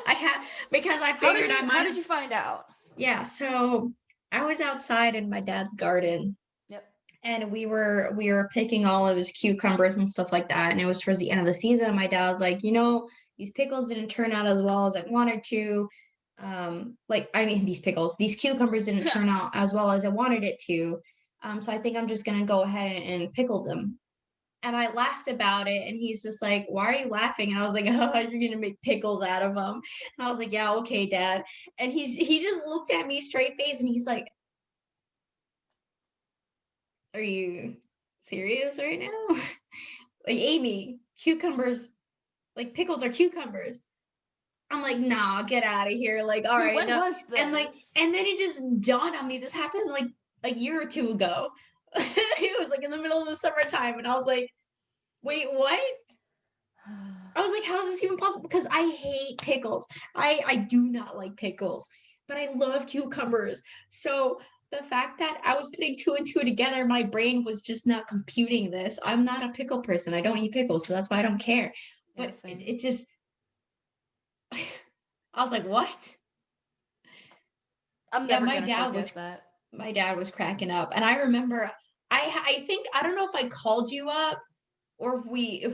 I had because I figured I How might did as you find out? yeah, so I was outside in my dad's garden Yep. and we were picking all of his cucumbers and stuff like that. And it was towards the end of the season. And my dad was like, these pickles didn't turn out as well as I wanted to. These cucumbers didn't turn out as well as I wanted it to. So I think I'm just gonna go ahead and pickle them. And I laughed about it, and he's just like, "Why are you laughing?" And I was like, "Oh, you're gonna make pickles out of them." And I was like, "Yeah, okay, Dad." And he just looked at me straight face, and he's like, "Are you serious right now?" Like, Amy, cucumbers, like pickles are cucumbers. I'm like, nah, get out of here. Like, all Wait, right, when no. was this? And then it just dawned on me. This happened like a year or two ago. It was like in the middle of the summertime, and I was like, wait, what? I was like, how is this even possible? Because I hate pickles. I do not like pickles, but I love cucumbers. So the fact that I was putting two and two together, my brain was just not computing this. I'm not a pickle person. I don't eat pickles, so that's why I don't care. Yeah, But same. it just, I was like, what? I'm Yeah, never gonna forget that. my dad was cracking up, and I remember, I think I don't know if I called you up or if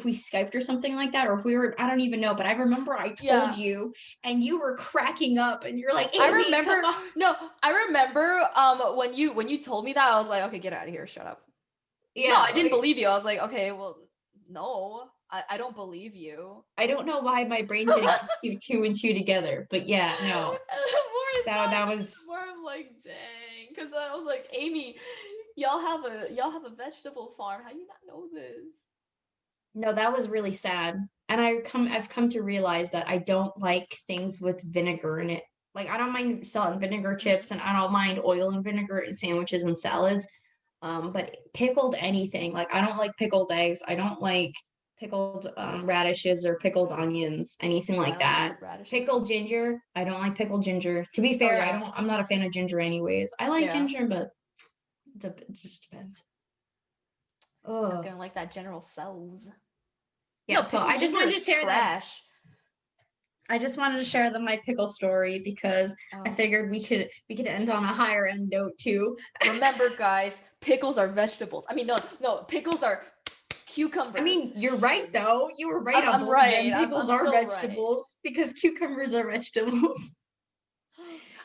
we Skyped or something like that, or if we were, I don't even know, but I remember I told Yeah. you and you were cracking up and you're like, I Amy, come remember on. no, I remember when you told me that, I was like, okay, get out of here, shut up. No, Yeah, I didn't believe you. I was like, okay, well, no, I don't believe you. I don't know why my brain didn't compute two and two together, but yeah, no, More I that thought, was, more I'm like, dang, because I was like, Amy, y'all have a vegetable farm. How do you not know this? no, that was really sad. And I've come to realize that I don't like things with vinegar in it. Like, I don't mind salt and vinegar Mm-hmm. chips, and I don't mind oil and vinegar in sandwiches and salads. But pickled anything, like I don't like pickled eggs. I don't like pickled radishes or pickled onions, anything Oh, I like like that. radishes. Pickled ginger, I don't like pickled ginger. To be Oh fair, yeah, I'm not a fan of ginger anyways. I like yeah. ginger, but it just depends. Not Oh, gonna like that General Tso's. yeah. No, So pickled ginger is trash. I just wanted to share my pickle story because I Oh. figured we could end on a higher end note too. Remember, guys, pickles are vegetables. I mean, no, no, pickles are I cucumbers. mean, you're right though. You were right on I'm both of them. right. Pickles I'm are still right. vegetables because cucumbers are vegetables.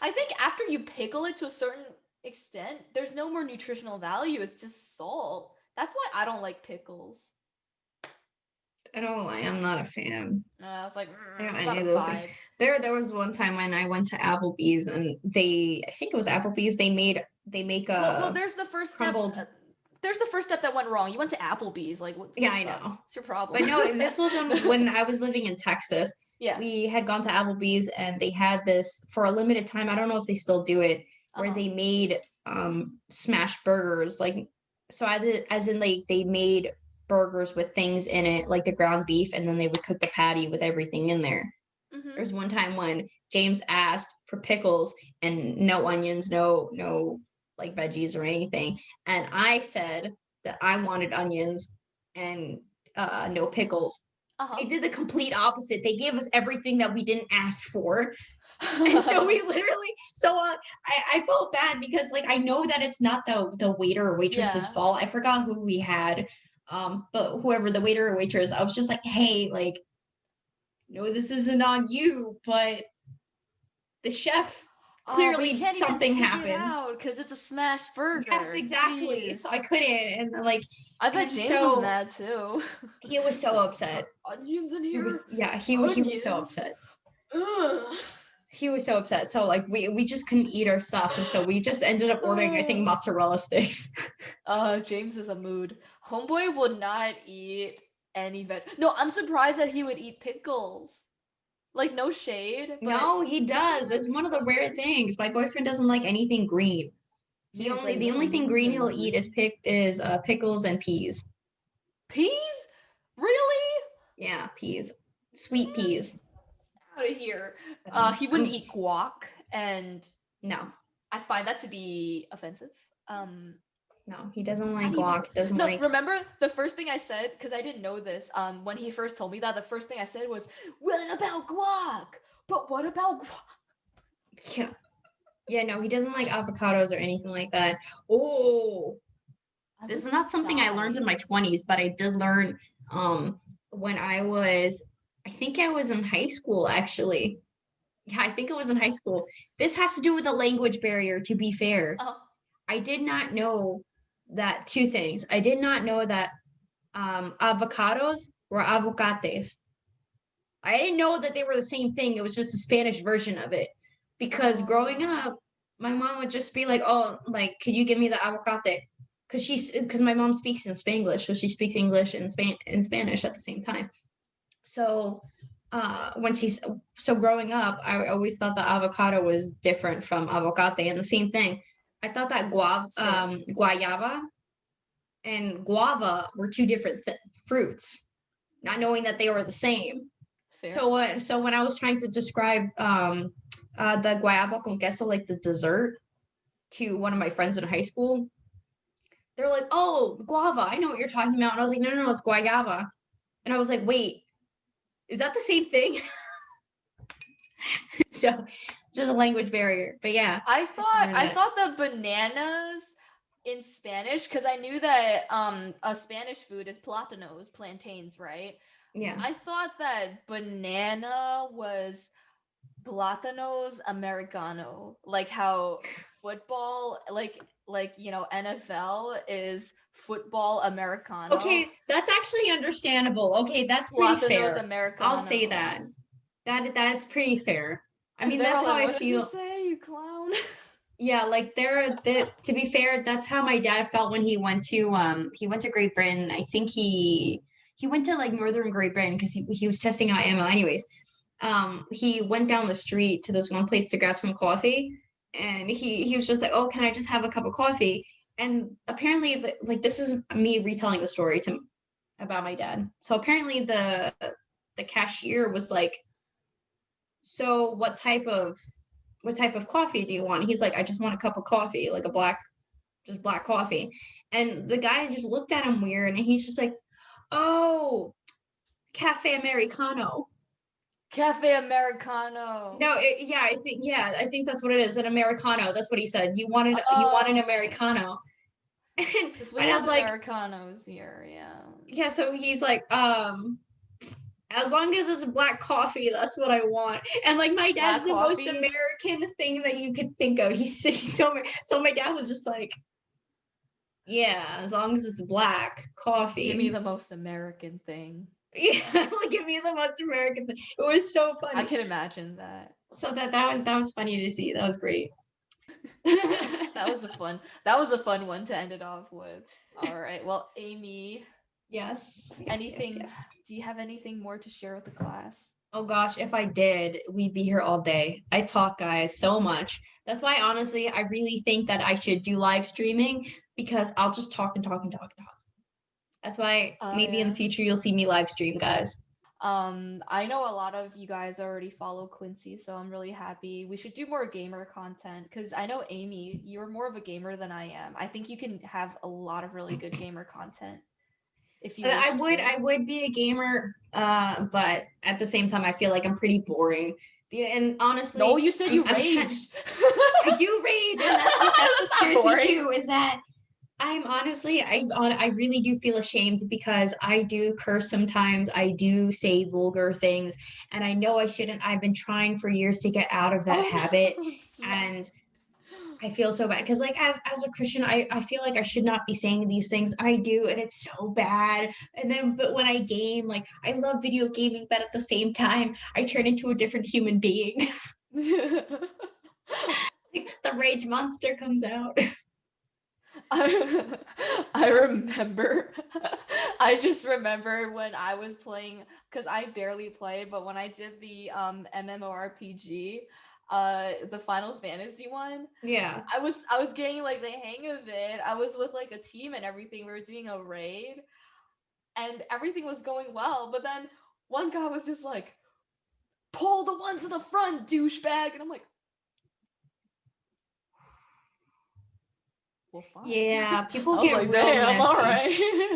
I think after you pickle it to a certain extent, there's no more nutritional value. It's just salt. That's why I don't like pickles. I don't lie, I'm not a fan. It's like I don't it's any not a of those things. vibe. There was one time when I went to Applebee's and I think it was Applebee's, they make Well, a there's the first step. crumbled. There's the first step that went wrong. You went to Applebee's. Like, Yeah, I what's up? know. What's your problem? But no, this was when I was living in Texas. Yeah. We had gone to Applebee's and they had this for a limited time. I don't know if they still do it, where Uh-huh. they made smashed burgers. Like, so as in like they made burgers with things in it, like the ground beef, and then they would cook the patty with everything in there. Mm-hmm. There's one time when James asked for pickles and no onions, no like veggies or anything, and I said that I wanted onions and no pickles. Uh-huh. They did the complete opposite. They gave us everything that we didn't ask for. And so we literally, I felt bad because like I know that it's not the waiter or waitress's Yeah. fault. I forgot who we had. But whoever the waiter or waitress, I was just like, hey, like, no, this isn't on you, but the chef Oh, but you Clearly can't even something take it happened. out because it's a smashed Yes, burger. exactly. So Jeez. I couldn't, and like, I bet and James was so mad too. he was He's so like, upset. onions in He was, here? yeah, he was so Onions? upset. Ugh. He was so upset. So like we just couldn't eat our stuff, and so we just ended up ordering, I think, mozzarella sticks. James is a mood. Homeboy will not eat any veg. No, I'm surprised that he would eat pickles. Like no shade, but No, he does. It's one of the rare things. My boyfriend doesn't like anything green. he's like, The only thing green he'll eat is pickles and peas. peas? Really? Yeah, peas. Sweet peas. Out of here. He I'm wouldn't eat guac, and no. I find that to be offensive. No, he doesn't like Not even. guac. Doesn't No, like. remember the first thing I said, because I didn't know this. When he first told me that, the first thing I said was, "What about guac? But what about guac?" Yeah. Yeah, no, he doesn't like avocados or anything like that. Oh, I this would is not something I learned in die. my 20s, but I did learn when I think I was in high school actually. Yeah, I think it was in high school. This has to do with the language barrier, to be fair. Uh, I did not know that two things. I did not know that avocados were avocates. I didn't know that they were the same thing. It was just a Spanish version of it. Because growing oh, up, my mom would just be like, "Oh, like, could you give me the avocate?" Because my mom speaks in Spanglish, so she speaks English and Spanish at the same time. So when she's so growing up, I always thought that avocado was different from avocate, and the same thing. I thought that sure, guayaba and guava were two different fruits, not knowing that they were the same. fair. So when I was trying to describe the guayaba con queso, like the dessert, to one of my friends in high school, they're like, "Oh, guava, I know what you're talking about." And I was like, "No, no, no, it's guayaba." And I was like, "Wait, is that the same thing?" So just a language barrier. But yeah, I learned I that. thought the bananas in Spanish, because I knew that a Spanish food is plátanos, plantains, right? Yeah. I thought that banana was plátanos americano, like how football, NFL is football americano. Okay, that's actually understandable. Okay, that's pretty Plátanos fair. I'll say americano. that. That's pretty fair. I And mean, they're that's all how like, I "What did you feel. say, you clown?" Yeah, like there that to be fair, that's how my dad felt when he went to Great Britain. I think he went to like northern Great Britain because he was testing out ammo. Anyways, he went down the street to this one place to grab some coffee, and he was just like, "Oh, can I just have a cup of coffee?" And apparently, like this is me retelling the story to about my dad. So apparently the cashier was like, "So what type of coffee do you want?" He's like, "I just want a cup of coffee, like a just black coffee." And the guy just looked at him weird, and he's just like, "Oh, cafe americano." Cafe americano. No, I think that's what it is, an americano. That's what he said. You want an Oh, americano. And because we my have dad's like, americanos here. Yeah. yeah, so he's like, as long as it's black coffee, that's what I want. And like my dad's Black the most coffee. American thing that you could think of. He's so my dad was just like, yeah, as long as it's black Give me coffee. the most American thing. Yeah, like give me the most American thing. It was so I funny. can imagine that. So that was funny to see. That was great. That was a fun one to end it off with. All right. Well, Amy, anything? Yes. Do you have anything more to share with the class? Oh gosh, if I did, we'd be here all day. I talk, guys, so much. That's why, honestly, I really think that I should do live streaming because I'll just talk and talk and talk and talk. That's why Oh maybe in the yeah. future you'll see me live stream, guys. I know a lot of you guys already follow Quincy, so I'm really happy. We should do more gamer content because I know Amy, you're more of a gamer than I am. I think you can have a lot of really good gamer content if you wish to. I would be a gamer, but at the same time, I feel like I'm pretty boring. Yeah, and No, honestly, you said you I'm kind. raged. I do rage, and that's what That's not scares me boring. too. Is that I'm honestly, I really do feel ashamed because I do curse sometimes. I do say vulgar things, and I know I shouldn't. I've been trying for years to get out of that Oh habit, no. And I feel so bad because like as a Christian, I feel like I should not be saying these things. I do, and it's so bad. And then but when I game, like I love video gaming, but at the same time, I turn into a different human being. Like, the rage monster comes out. I remember, I just remember when I was playing, because I barely play, but when I did the MMORPG, the Final Fantasy one, Yeah. I was getting like the hang of it. I was with like a team and everything. We were doing a raid, and everything was going well. But then one guy was just like, "Pull the ones in the front, douchebag," and I'm like, "Well, fine." Yeah, I people was get like, real "Damn, all messy. right."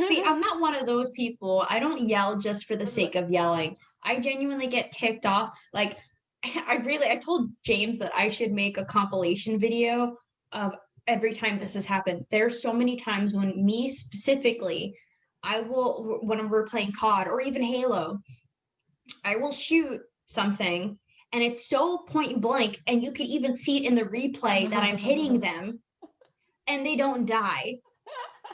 See, I'm not one of those people. I don't yell just for the I was sake like, of yelling. I genuinely get ticked off. Like, I told James that I should make a compilation video of every time this has happened. There's so many times when me specifically, when we're playing COD or even Halo, I will shoot something and it's so point blank, and you can even see it in the replay that I'm hitting them and they don't die,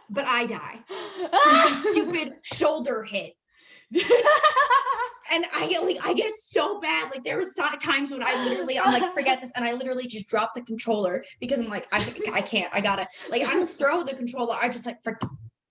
but I die from some stupid shoulder hit. And I get so bad. Like there was times when I'm like, forget this, and I literally just drop the controller because I'm like, I can't, I gotta, like, I don't throw the controller, I just like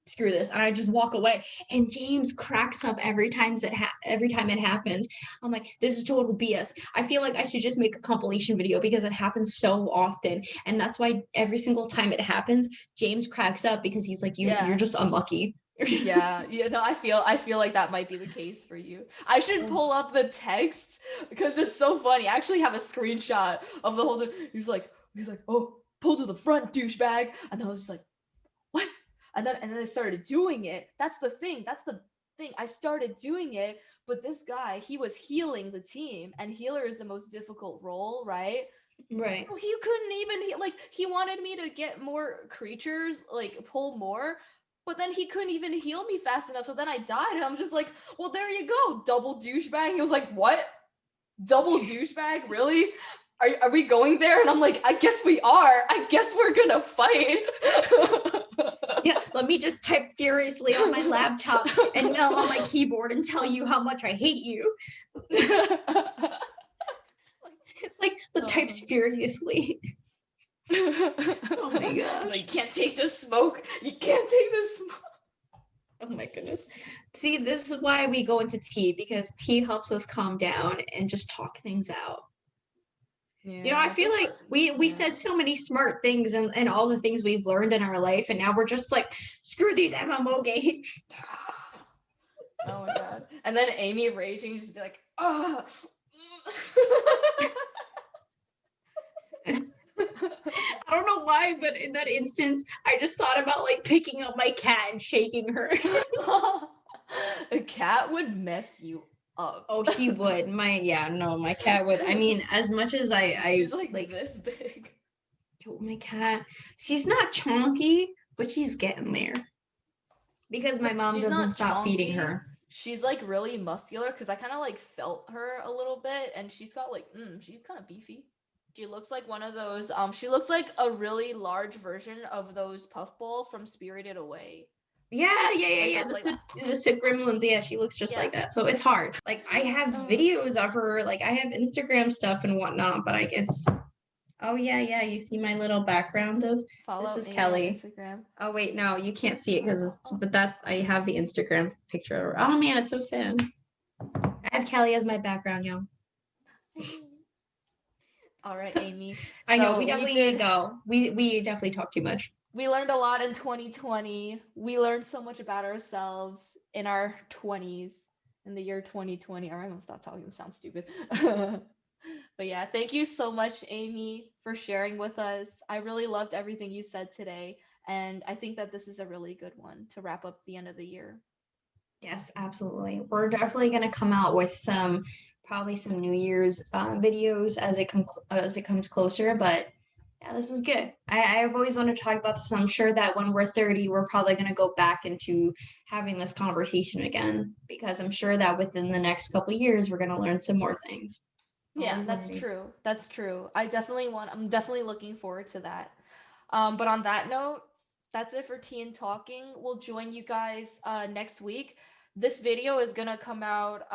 screw this, and I just walk away. And James cracks up every time it happens. I'm like, this is total BS. I feel like I should just make a compilation video because it happens so often, and that's why every single time it happens, James cracks up because he's like, you're just unlucky. Yeah, no, I feel like that might be the case for you. I should pull up the text because it's so funny. I actually have a screenshot of the whole thing. He's like, "Oh, pull to the front, douchebag," and I was just like, "What?" And then I started doing it. That's the thing. I started doing it, but this guy, he was healing the team, and healer is the most difficult role, right? Right. Oh, he couldn't even like he wanted me to get more creatures, like pull more, but then he couldn't even heal me fast enough. So then I died, and I'm just like, well, there you go, double douchebag. He was like, what? Double douchebag? Really? Are we going there? And I'm like, I guess we are. I guess we're gonna fight. Yeah, let me just type furiously on my laptop and on my keyboard and tell you how much I hate you. It's like the types furiously. Oh my gosh. Like, you can't take the smoke. You can't take the smoke. Oh my goodness. See, this is why we go into tea, because tea helps us calm down and just talk things out. Yeah, I feel like we said so many smart things and all the things we've learned in our life, and now we're just like, screw these MMO games. Oh my god. And then Amy raging, just be like, oh. I don't know why, but in that instance, I just thought about like picking up my cat and shaking her. A cat would mess you up. Oh, she would. My cat would. I mean, as much as She's like this big. My cat, she's not chonky, but she's getting there. Because my mom doesn't stop feeding her. She's like really muscular, because I kind of like felt her a little bit, and she's got like, she's kind of beefy. She looks like one of those, she looks like a really large version of those puffballs from Spirited Away. Yeah. The sick gremlins. Yeah, she looks just like that. So it's hard. Like I have videos of her. Like I have Instagram stuff and whatnot, but oh yeah. You see my little background of this is Kelly. Instagram. Oh wait, no, you can't see it I have the Instagram picture. Oh man, it's so sad. I have Kelly as my background, yo. All right, Amy. I know we definitely need to go. We definitely talk too much. We learned a lot in 2020. We learned so much about ourselves in our 20s, in the year 2020. All right, I'm gonna stop talking. This sounds stupid. But yeah, thank you so much, Amy, for sharing with us. I really loved everything you said today, and I think that this is a really good one to wrap up the end of the year. Yes, absolutely. We're definitely going to come out with probably some New Year's videos as it comes closer. But yeah, this is good. I've always wanted to talk about this. I'm sure that when we're 30, we're probably going to go back into having this conversation again, because I'm sure that within the next couple of years, we're going to learn some more things. Yeah, Always that's learning. true. That's true. I'm definitely looking forward to that. But on that note, that's it for Tea and Talking. We'll join you guys next week. This video is gonna come out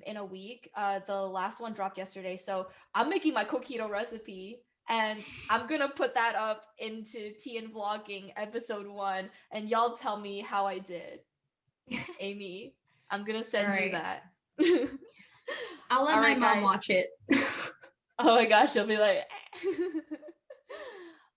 in a week. The last one dropped yesterday, so I'm making my coquito recipe, and I'm gonna put that up into Tea and Vlogging episode 1, and y'all tell me how I did. Amy, I'm gonna All send you right. that. I'll let All my right, mom guys. watch it. Oh my gosh, she'll be like,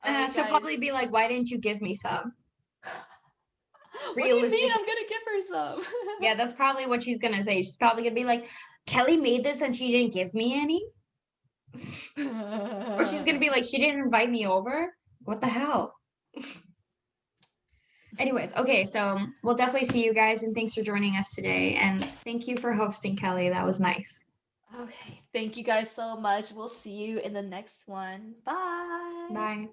all right, She'll guys. probably be like, "Why didn't you give me some?" What do you mean Realistically, I'm gonna give her some? yeah, that's probably what she's gonna say. She's probably gonna be like, "Kelly made this and she didn't give me any," or she's gonna be like, "She didn't invite me over." What the hell? Anyways, okay, so we'll definitely see you guys, and thanks for joining us today. And thank you for hosting, Kelly. That was nice. Okay, thank you guys so much. We'll see you in the next one. Bye. Bye.